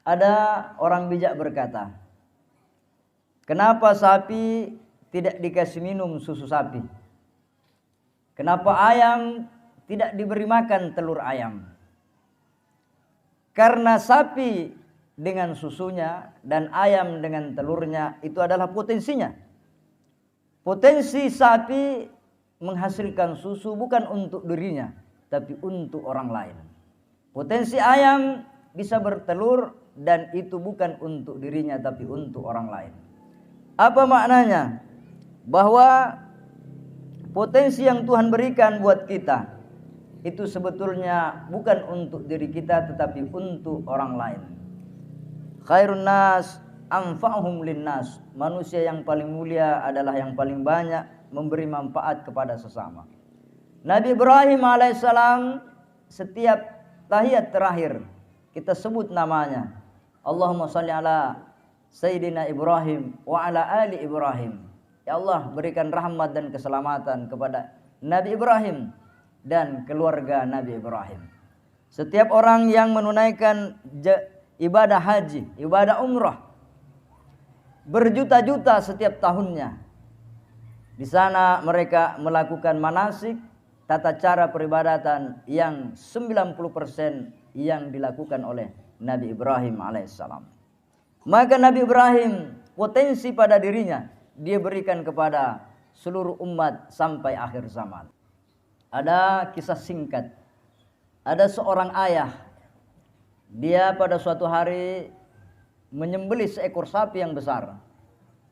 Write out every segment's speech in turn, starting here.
Ada orang bijak berkata, kenapa sapi tidak dikasih minum susu sapi? Kenapa ayam tidak diberi makan telur ayam? Karena sapi dengan susunya dan ayam dengan telurnya itu adalah potensinya. Potensi sapi menghasilkan susu bukan untuk dirinya, tapi untuk orang lain. Potensi ayam bisa bertelur dan itu bukan untuk dirinya, tapi untuk orang lain. Apa maknanya? Bahwa potensi yang Tuhan berikan buat kita itu sebetulnya bukan untuk diri kita, tetapi untuk orang lain. Khairun nas anfa'uhum linnas. Manusia yang paling mulia adalah yang paling banyak memberi manfaat kepada sesama. Nabi Ibrahim alaihissalam, setiap tahiyat terakhir kita sebut namanya. Allahumma shalli ala Sayyidina Ibrahim wa ala ali Ibrahim. Ya Allah, berikan rahmat dan keselamatan kepada Nabi Ibrahim dan keluarga Nabi Ibrahim. Setiap orang yang menunaikan ibadah haji, ibadah umrah, berjuta-juta setiap tahunnya. Di sana mereka melakukan manasik, tata cara peribadatan yang 90% yang dilakukan oleh Nabi Ibrahim alaihissalam. Maka Nabi Ibrahim potensi pada dirinya dia berikan kepada seluruh umat sampai akhir zaman. Ada kisah singkat. Ada seorang ayah, dia pada suatu hari menyembelih seekor sapi yang besar.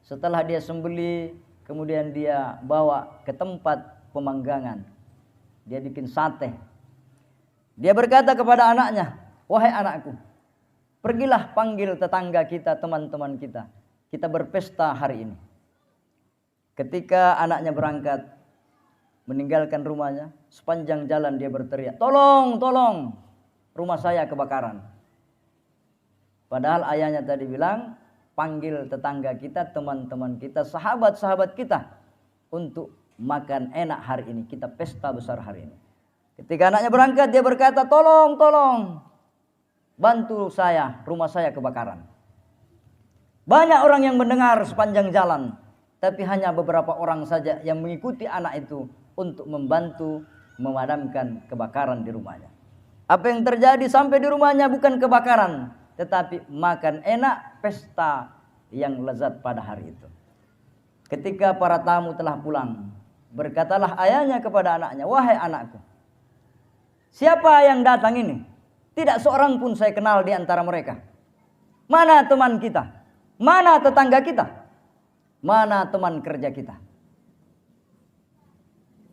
Setelah dia sembelih, kemudian dia bawa ke tempat pemanggangan. Dia bikin sate. Dia berkata kepada anaknya, wahai anakku, pergilah panggil tetangga kita, teman-teman kita. Kita berpesta hari ini. Ketika anaknya berangkat, meninggalkan rumahnya, sepanjang jalan dia berteriak, tolong, tolong, rumah saya kebakaran. Padahal ayahnya tadi bilang, panggil tetangga kita, teman-teman kita, sahabat-sahabat kita untuk makan enak hari ini. Kita pesta besar hari ini. Ketika anaknya berangkat, dia berkata, tolong, tolong, bantu saya, rumah saya kebakaran. Banyak orang yang mendengar sepanjang jalan, tapi hanya beberapa orang saja yang mengikuti anak itu untuk membantu memadamkan kebakaran di rumahnya. Apa yang terjadi sampai di rumahnya bukan kebakaran, tetapi makan enak, pesta yang lezat pada hari itu. Ketika para tamu telah pulang, berkatalah ayahnya kepada anaknya, wahai anakku, siapa yang datang ini? Tidak seorang pun saya kenal di antara mereka. Mana teman kita? Mana tetangga kita? Mana teman kerja kita?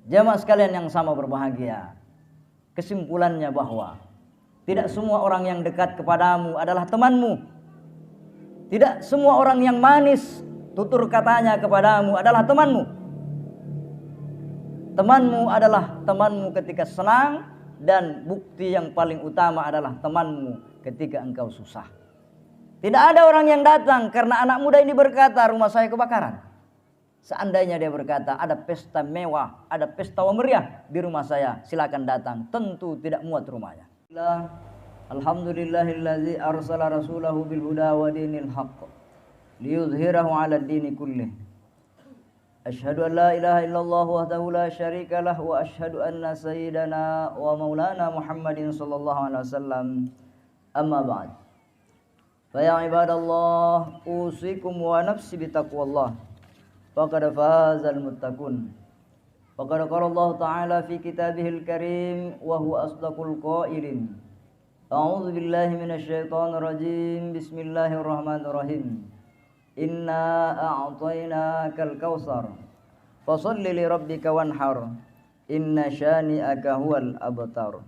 Jamaah sekalian yang sama berbahagia, kesimpulannya bahwa tidak semua orang yang dekat kepadamu adalah temanmu. Tidak semua orang yang manis tutur katanya kepadamu adalah temanmu. Temanmu adalah temanmu ketika senang, dan bukti yang paling utama adalah temanmu ketika engkau susah. Tidak ada orang yang datang karena anak muda ini berkata rumah saya kebakaran. Seandainya dia berkata ada pesta mewah, ada pesta meriah di rumah saya, silakan datang. Tentu tidak muat rumahnya. Alhamdulillahillazi arsala rasulahu bil huda wa dinil haqq liyudhhirahu 'ala ad-dini kullih. Asyhadu an la ilaha illallah wahdahu la syarika lah wa asyhadu anna sayyidana wa maulana Muhammadin sallallahu alaihi wasallam. Amma ba'd. Fa ya ibadallah, usikum wa nafsi bitaqwallah. Faqad fazal muttaqun. Faqad qala Allah Ta'ala fi kitabihil karim wa huwa asdaqul qailin. A'udzu billahi minasy syaithanir rajim. Bismillahirrahmanirrahim. Inna a'tainakal kautsar. Fasholli li rabbika wanhar. Inna syani'aka huwal abtar.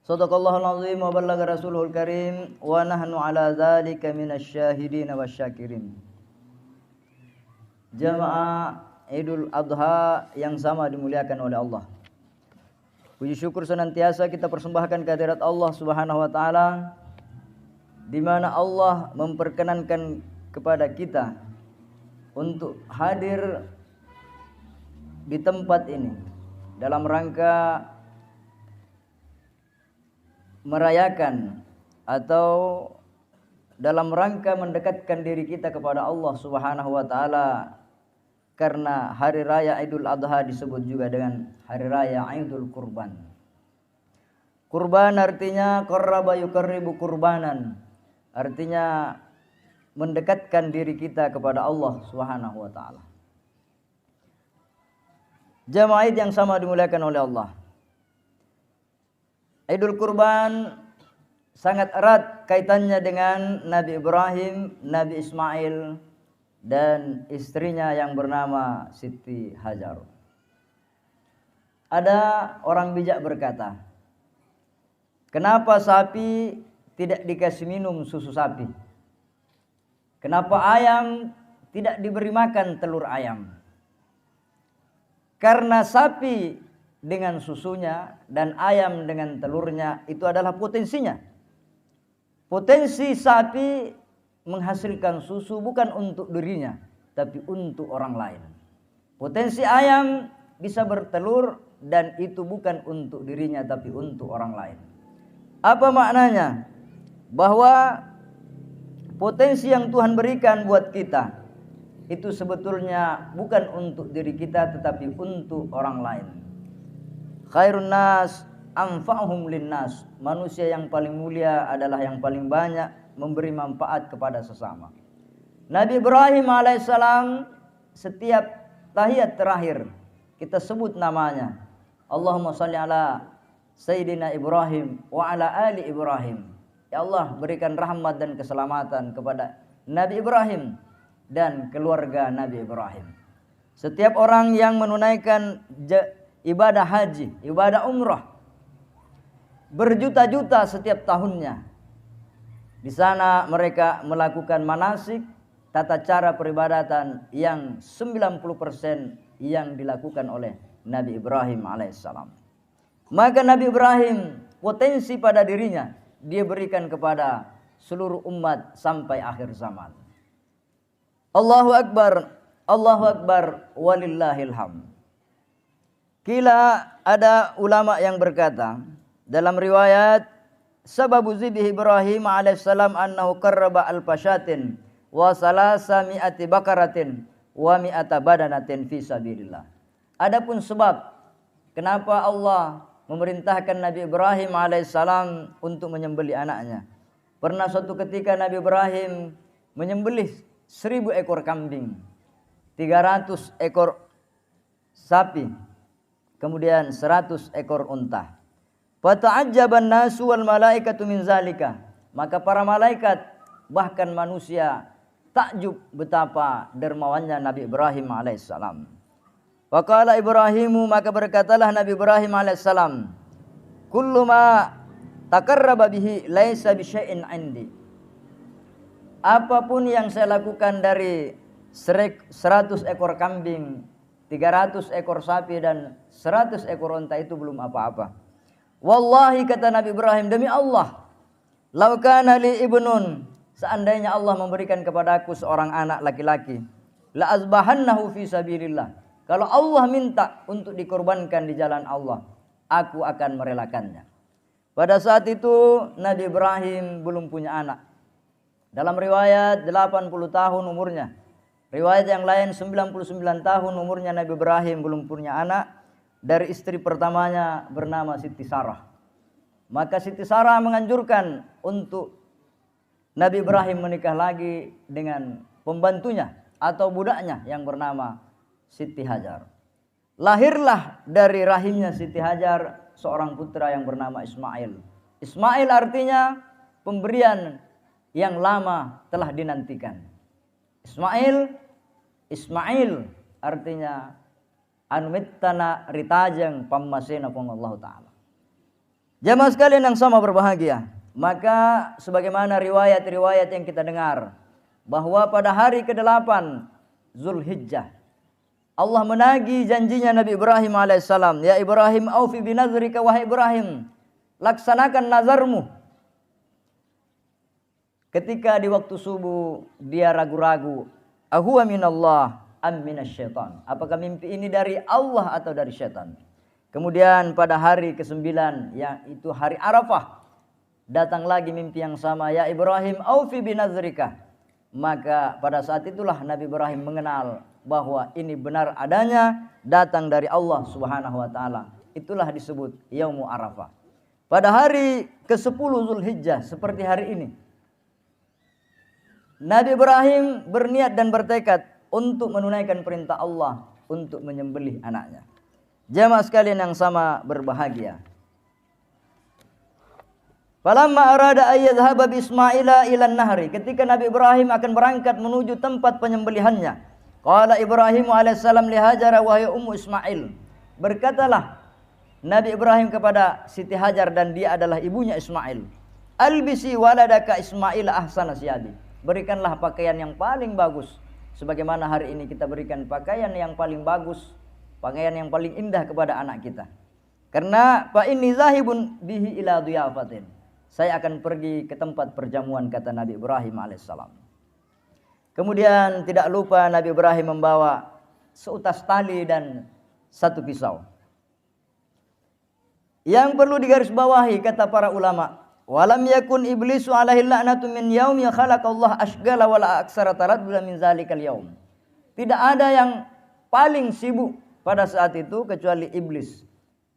Shadaqallahul azim wa ballagha rasulul karim wa nahnu ala dzalika minasy syahidin wasyakirin. Jamaah Idul Adha yang sama dimuliakan oleh Allah. Puji syukur senantiasa kita persembahkan kehadirat Allah Subhanahu wa taala, di mana Allah memperkenankan kepada kita untuk hadir di tempat ini dalam rangka merayakan atau dalam rangka mendekatkan diri kita kepada Allah Subhanahu wa taala. Karena hari raya Idul Adha disebut juga dengan hari raya Idul Kurban. Kurban artinya qarraba yuqarribu kurbanan. Artinya mendekatkan diri kita kepada Allah Subhanahu wa taala. Jamaah yang sama dimuliakan oleh Allah. Idul Kurban sangat erat kaitannya dengan Nabi Ibrahim, Nabi Ismail, dan istrinya yang bernama Siti Hajar. Ada orang bijak berkata, kenapa sapi tidak dikasih minum susu sapi? Kenapa ayam tidak diberi makan telur ayam? Karena sapi dengan susunya dan ayam dengan telurnya itu adalah potensinya. Potensi sapi menghasilkan susu bukan untuk dirinya, tapi untuk orang lain. Potensi ayam bisa bertelur dan itu bukan untuk dirinya, tapi untuk orang lain. Apa maknanya? Bahwa potensi yang Tuhan berikan buat kita itu sebetulnya bukan untuk diri kita, tetapi untuk orang lain. Khairun nas anfa'uhum linnas. Manusia yang paling mulia adalah yang paling banyak memberi manfaat kepada sesama. Nabi Ibrahim alaihissalam setiap tahiyat terakhir kita sebut namanya. Allahumma salli ala Sayyidina Ibrahim wa ala ali Ibrahim. Ya Allah, berikan rahmat dan keselamatan kepada Nabi Ibrahim dan keluarga Nabi Ibrahim. Setiap orang yang menunaikan ibadah haji, ibadah umrah, berjuta-juta setiap tahunnya. Di sana mereka melakukan manasik, tata cara peribadatan yang 90% yang dilakukan oleh Nabi Ibrahim alaihissalam. Maka Nabi Ibrahim potensi pada dirinya dia berikan kepada seluruh umat sampai akhir zaman. Allahu Akbar, walillahil hamd. Kila ada ulama yang berkata dalam riwayat sababu zibih Ibrahim alaihissalam annahu qarraba al-fashatin wa salasa mi'ati bakaratin wa mi'ata badanatin fi sabilillah. Adapun sebab kenapa Allah memerintahkan Nabi Ibrahim alaihissalam untuk menyembelih anaknya. Pernah suatu ketika Nabi Ibrahim menyembelih 1000 ekor kambing, 300 ekor sapi, kemudian 100 ekor unta. Fata'ajjaban nasu wal malaikatu min zalika. Maka para malaikat bahkan manusia takjub betapa dermawannya Nabi Ibrahim alaihissalam. Waqala Ibrahimu, maka berkatalah Nabi Ibrahim alaihissalam, kullu ma takarraba bihi laisa bi syai'in 'indi. Apapun yang saya lakukan dari 100 ekor kambing, 300 ekor sapi dan 100 ekor unta itu belum apa-apa. Wallahi, kata Nabi Ibrahim, demi Allah, lau kana li ibnun, seandainya Allah memberikan kepadaku seorang anak laki-laki, la azbahannahu fi sabilillah. Kalau Allah minta untuk dikorbankan di jalan Allah, aku akan merelakannya. Pada saat itu Nabi Ibrahim belum punya anak. Dalam riwayat 80 tahun umurnya. Riwayat yang lain 99 tahun umurnya Nabi Ibrahim belum punya anak. Dari istri pertamanya bernama Siti Sarah. Maka Siti Sarah menganjurkan untuk Nabi Ibrahim menikah lagi dengan pembantunya atau budaknya yang bernama Siti Hajar. Lahirlah dari rahimnya Siti Hajar seorang putra yang bernama Ismail. Ismail artinya pemberian yang lama telah dinantikan. Ismail artinya anumittana ritajeng pammasena pun Allah Ta'ala. Jamaah sekalian yang sama berbahagia, maka sebagaimana riwayat-riwayat yang kita dengar bahwa pada hari ke-8 Zulhijjah Allah menagih janjinya Nabi Ibrahim alaihissalam. Ya Ibrahim, aufi binazrika, wahai Ibrahim, laksanakan nazarmu. Ketika di waktu subuh dia ragu-ragu, ahuwa minallah am minasyaitan. Apakah mimpi ini dari Allah atau dari syaitan? Kemudian pada hari ke-9, yaitu hari Arafah, Datang lagi mimpi yang sama, ya Ibrahim, aufi binazrika. Maka pada saat itulah Nabi Ibrahim mengenal bahwa ini benar adanya datang dari Allah Subhanahu wa taala. Itulah disebut Yaumu Arafah. Pada hari ke-10 Zulhijjah seperti hari ini, Nabi Ibrahim berniat dan bertekad untuk menunaikan perintah Allah untuk menyembelih anaknya. Jamaah sekalian yang sama berbahagia. Falamma arada ayyadhhaba bi Ismaila ila nahri, ketika Nabi Ibrahim akan berangkat menuju tempat penyembelihannya, qala Ibrahim alaihissalam li Hajar wa hiya ummu Ismail, berkatalah Nabi Ibrahim kepada Siti Hajar dan dia adalah ibunya Ismail, albisi waladaka Ismail ahsana siyabi, berikanlah pakaian yang paling bagus sebagaimana hari ini kita berikan pakaian yang paling bagus, pakaian yang paling indah kepada anak kita. Karena fa inni zahibun bihi ila diyafatin, saya akan pergi ke tempat perjamuan, kata Nabi Ibrahim alaihissalam. Kemudian tidak lupa Nabi Ibrahim membawa seutas tali dan satu pisau. Yang perlu digarisbawahi kata para ulama, walam yakun iblisu alaihi la'natu min yaumi khalaqallahu ashgala wala aksara taraddula min zalikal yaum. Tidak ada yang paling sibuk pada saat itu kecuali iblis.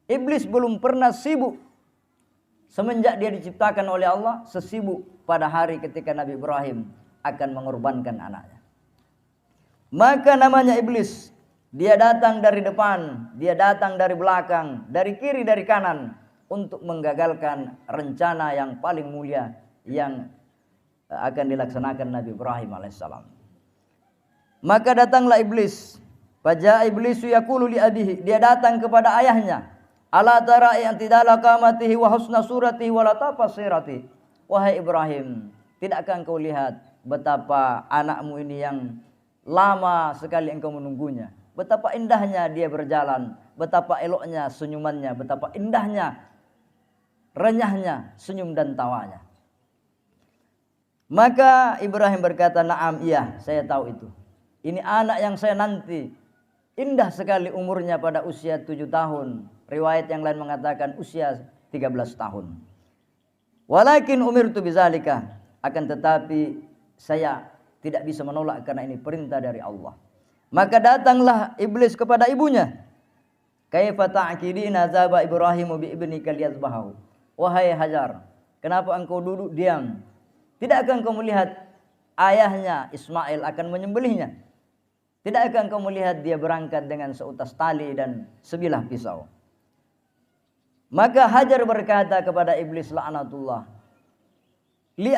Iblis belum pernah sibuk semenjak dia diciptakan oleh Allah sesibuk pada hari ketika Nabi Ibrahim akan mengorbankan anaknya. Maka namanya iblis, dia datang dari depan, dia datang dari belakang, dari kiri, dari kanan untuk menggagalkan rencana yang paling mulia yang akan dilaksanakan Nabi Ibrahim alaihissalam. Maka datanglah iblis. Faja'a iblisu yaqulu li abihi, dia datang kepada ayahnya. Ala tara i'tidala qamatihi wa husna suratihi wa latafa siratihi. Wahai Ibrahim, tidakkah engkau lihat betapa anakmu ini yang lama sekali engkau menunggunya, betapa indahnya dia berjalan, betapa eloknya senyumannya, betapa indahnya renyahnya senyum dan tawanya. Maka Ibrahim berkata, "Na'am, iya, saya tahu itu. Ini anak yang saya nanti. Indah sekali umurnya pada usia 7 tahun. Riwayat yang lain mengatakan usia 13 tahun. Walakin umirtu bizalika, akan tetapi saya tidak bisa menolak karena ini perintah dari Allah." Maka datanglah iblis kepada ibunya. Kaifa ta'qidina zaba Ibrahimu bi ibnika liyazbahu. Wahai Hajar, kenapa engkau duduk diam? Tidakkah engkau melihat ayahnya Ismail akan menyembelihnya? Tidakkah engkau melihat dia berangkat dengan seutas tali dan sebilah pisau? Maka Hajar berkata kepada iblis laknatullah, li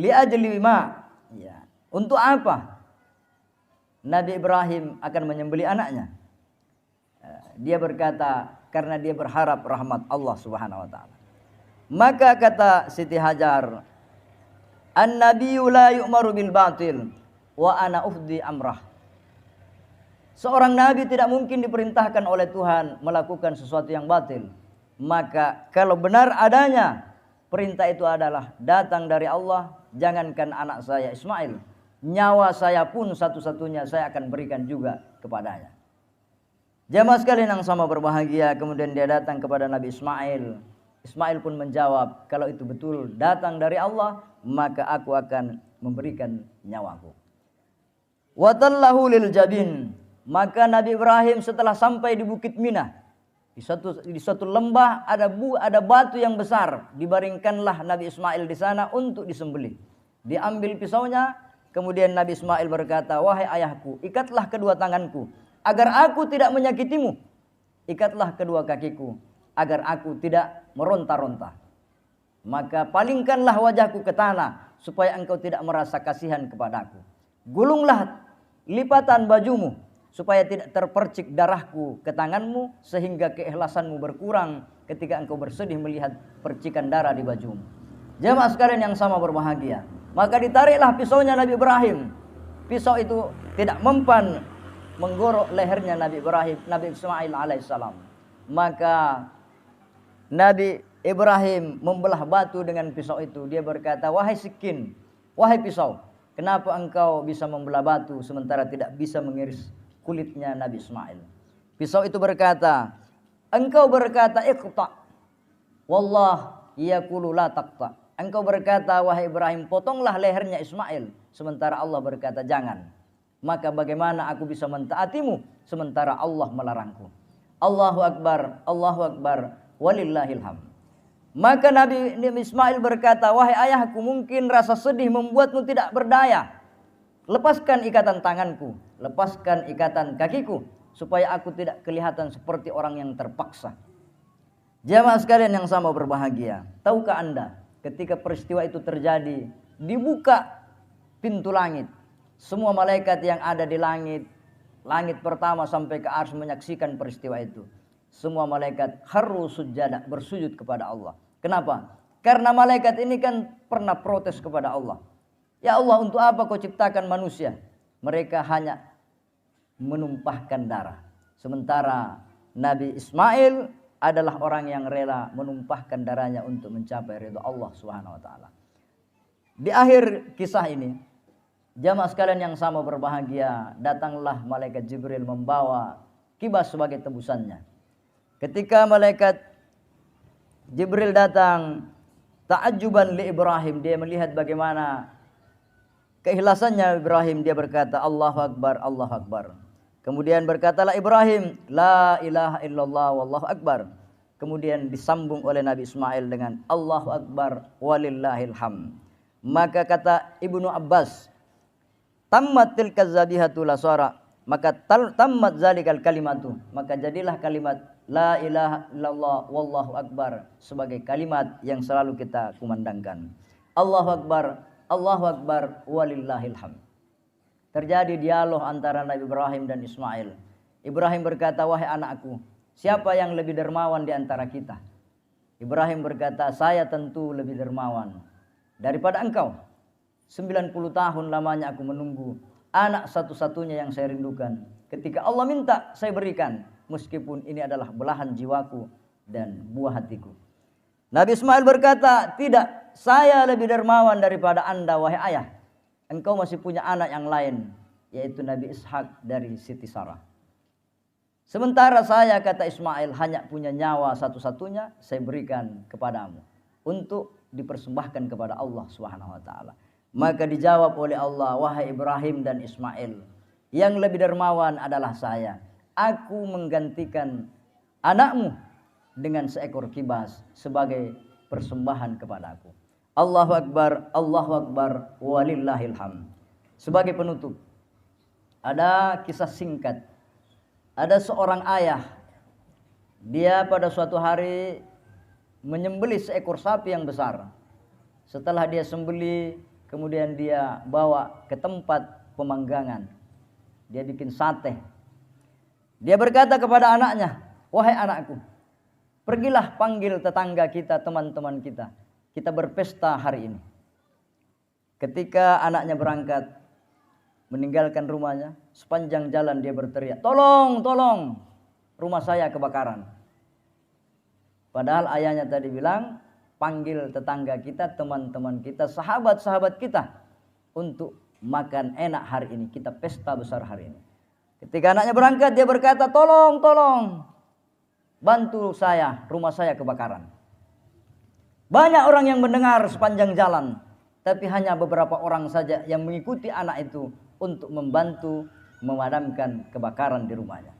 ajli ma, ya, untuk apa Nabi Ibrahim akan menyembelih anaknya? Dia berkata karena dia berharap rahmat Allah Subhanahu wa taala. Maka kata Siti Hajar, an-nabiyyu la yu'maru bil batil wa ana ufdi amrah. Seorang nabi tidak mungkin diperintahkan oleh Tuhan melakukan sesuatu yang batil. Maka kalau benar adanya perintah itu adalah datang dari Allah, jangankan anak saya Ismail, nyawa saya pun satu-satunya saya akan berikan juga kepadanya. Jamaah sekalian yang sama berbahagia, kemudian dia datang kepada Nabi Ismail. Ismail pun menjawab, kalau itu betul datang dari Allah, maka aku akan memberikan nyawaku. Watallahu lil jabin. Maka Nabi Ibrahim setelah sampai di Bukit Mina, di suatu lembah ada batu yang besar, dibaringkanlah Nabi Ismail di sana untuk disembelih. Diambil pisaunya, kemudian Nabi Ismail berkata, wahai ayahku, ikatlah kedua tanganku agar aku tidak menyakitimu. Ikatlah kedua kakiku agar aku tidak meronta-ronta. Maka palingkanlah wajahku ke tanah supaya engkau tidak merasa kasihan kepadaku. Gulunglah lipatan bajumu supaya tidak terpercik darahku ke tanganmu sehingga keikhlasanmu berkurang ketika engkau bersedih melihat percikan darah di bajumu. Jemaah sekalian yang sama berbahagia, maka ditariklah pisaunya Nabi Ibrahim. Pisau itu tidak mempan menggorok lehernya Nabi Ismail alaihissalam. Maka Nabi Ibrahim membelah batu dengan pisau itu. Dia berkata, wahai sikin, wahai pisau, kenapa engkau bisa membelah batu sementara tidak bisa mengiris kulitnya Nabi Ismail? Pisau itu berkata, engkau berkata iqta, Wallah yaqulu la taqta. Engkau berkata wahai Ibrahim, potonglah lehernya Ismail, sementara Allah berkata jangan. Maka bagaimana aku bisa mentaatimu sementara Allah melarangku? Allahu akbar, Allahu akbar, walillahil hamd. Maka Nabi Ismail berkata, wahai ayahku, mungkin rasa sedih membuatmu tidak berdaya. Lepaskan ikatan tanganku, lepaskan ikatan kakiku, supaya aku tidak kelihatan seperti orang yang terpaksa. Jamaah sekalian yang sama berbahagia, tahukah Anda ketika peristiwa itu terjadi, dibuka pintu langit. Semua malaikat yang ada di langit, langit pertama sampai ke arsy menyaksikan peristiwa itu. Semua malaikat kharru sujada, bersujud kepada Allah. Kenapa? Karena malaikat ini kan pernah protes kepada Allah. Ya Allah, untuk apa kau ciptakan manusia? Mereka hanya menumpahkan darah. Sementara Nabi Ismail adalah orang yang rela menumpahkan darahnya untuk mencapai ridha Allah Subhanahu wa taala. Di akhir kisah ini, jamaah sekalian yang sama berbahagia, datanglah malaikat Jibril membawa kibas sebagai tebusannya. Ketika malaikat Jibril datang, ta'ajjuban li Ibrahim, dia melihat bagaimana keikhlasannya Ibrahim, dia berkata Allahu akbar, Allahu akbar. Kemudian berkatalah Ibrahim, la ilaha illallah wallahu akbar. Kemudian disambung oleh Nabi Ismail dengan Allahu akbar walillahil hamd. Maka kata Ibnu Abbas, tammat tilka zabihatu la suara, maka tammat zalikal kalimatu, maka jadilah kalimat la ilaha illallah wallahu akbar sebagai kalimat yang selalu kita kumandangkan. Allahu akbar walillahil hamd. Terjadi dialog antara Nabi Ibrahim dan Ismail. Ibrahim berkata, wahai anakku, siapa yang lebih dermawan di antara kita? Ibrahim berkata, saya tentu lebih dermawan daripada engkau. 90 tahun lamanya aku menunggu anak satu-satunya yang saya rindukan. Ketika Allah minta, saya berikan, meskipun ini adalah belahan jiwaku dan buah hatiku. Nabi Ismail berkata, tidak, saya lebih dermawan daripada Anda wahai ayah. Engkau masih punya anak yang lain, yaitu Nabi Ishak dari Siti Sarah. Sementara saya, kata Ismail, hanya punya nyawa satu-satunya, saya berikan kepadamu untuk dipersembahkan kepada Allah Subhanahu wa taala. Maka dijawab oleh Allah, wahai Ibrahim dan Ismail, yang lebih dermawan adalah saya. Aku menggantikan anakmu dengan seekor kibas sebagai persembahan kepadaku. Allahu akbar, walillahil hamd. Sebagai penutup, ada kisah singkat. Ada seorang ayah, dia pada suatu hari menyembelih seekor sapi yang besar. Setelah dia sembelih, kemudian dia bawa ke tempat pemanggangan. Dia bikin sate. Dia berkata kepada anaknya, wahai anakku, pergilah panggil tetangga kita, teman-teman kita. Kita berpesta hari ini. Ketika anaknya berangkat, meninggalkan rumahnya, sepanjang jalan dia berteriak, tolong, tolong, rumah saya kebakaran. Padahal ayahnya tadi bilang, panggil tetangga kita, teman-teman kita, sahabat-sahabat kita untuk makan enak hari ini. Kita pesta besar hari ini. Ketika anaknya berangkat, dia berkata, tolong, tolong, bantu saya, rumah saya kebakaran. Banyak orang yang mendengar sepanjang jalan, tapi hanya beberapa orang saja yang mengikuti anak itu untuk membantu memadamkan kebakaran di rumahnya.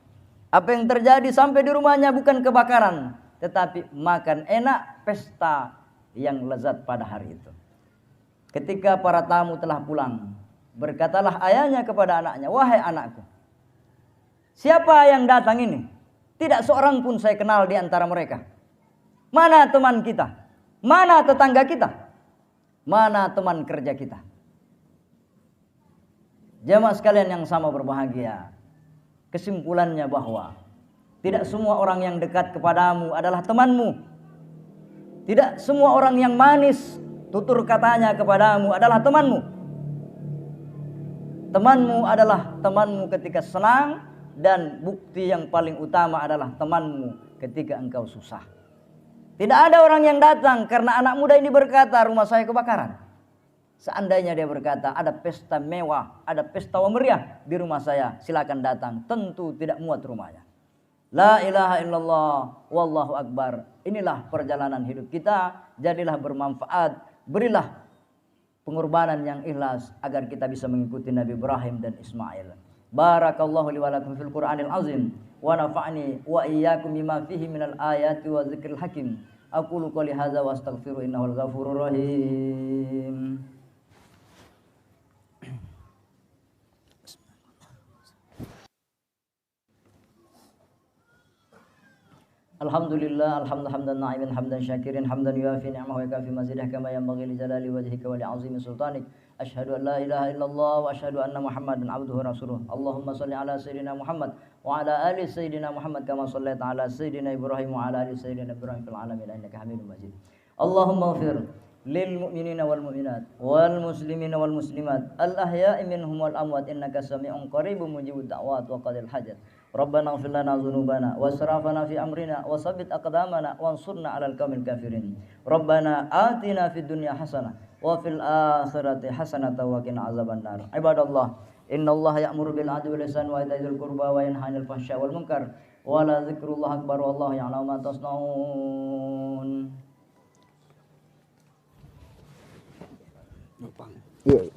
Apa yang terjadi sampai di rumahnya bukan kebakaran, tetapi makan enak, pesta yang lezat pada hari itu. Ketika para tamu telah pulang, berkatalah ayahnya kepada anaknya, wahai anakku, siapa yang datang ini? Tidak seorang pun saya kenal di antara mereka. Mana teman kita? Mana tetangga kita? Mana teman kerja kita? Jamaah sekalian yang sama berbahagia, kesimpulannya bahwa tidak semua orang yang dekat kepadamu adalah temanmu. Tidak semua orang yang manis tutur katanya kepadamu adalah temanmu. Temanmu adalah temanmu ketika senang, dan bukti yang paling utama adalah temanmu ketika engkau susah. Tidak ada orang yang datang karena anak muda ini berkata rumah saya kebakaran. Seandainya dia berkata ada pesta mewah, ada pesta meriah di rumah saya, silakan datang, tentu tidak muat rumahnya. La ilaha illallah, wallahu akbar. Inilah perjalanan hidup kita. Jadilah bermanfaat. Berilah pengorbanan yang ikhlas agar kita bisa mengikuti Nabi Ibrahim dan Ismail. Barakallahu li wa lakum fil Qur'anil azim wa nafa'ni wa iyyakum bima fihi minal ayati wa dzikril hakim. Aqulu qouli hadza wa astaghfiru innahu al-ghafurur rahim. Alhamdulillah, hamdan na'imin, hamdan syakirin, hamdan yuafi ni'amahu wa yakafi mazidah kama yanbaghi li jalali wajhika wa li 'azimi sultanik. Asyhadu an la ilaha illallah wa asyhadu anna Muhammadan 'abduhu wa rasuluh. Allahumma shalli ala sayyidina Muhammad wa ala ali sayyidina Muhammad kama shallaita ala sayyidina Ibrahim wa ala ali sayyidina Ibrahim fil 'alamin innaka Hamidum Majid. Allahumma ighfir lil mu'minina wal mu'minat wal muslimina wal muslimat al ahya'i minhum wal amwat innaka sami'un qaribun mujibud da'wat wa qadil hajat. Rabbana ighfir lana dhunubana wa israfana fi amrina wa tsabbit aqdamana wansurna 'alal qaumil kafirin. Rabbana atina fid dunya hasanah wa fil akhirati hasanah wa qina azabannar. Ibadallah, innallaha ya'muru bil 'adli wal ihsani wa ita'i dzil qurba wa yanha 'anil fahsya'i wal munkar wa la dzikrullah akbar wallahu ya'lamu ma tasnaun. Iya.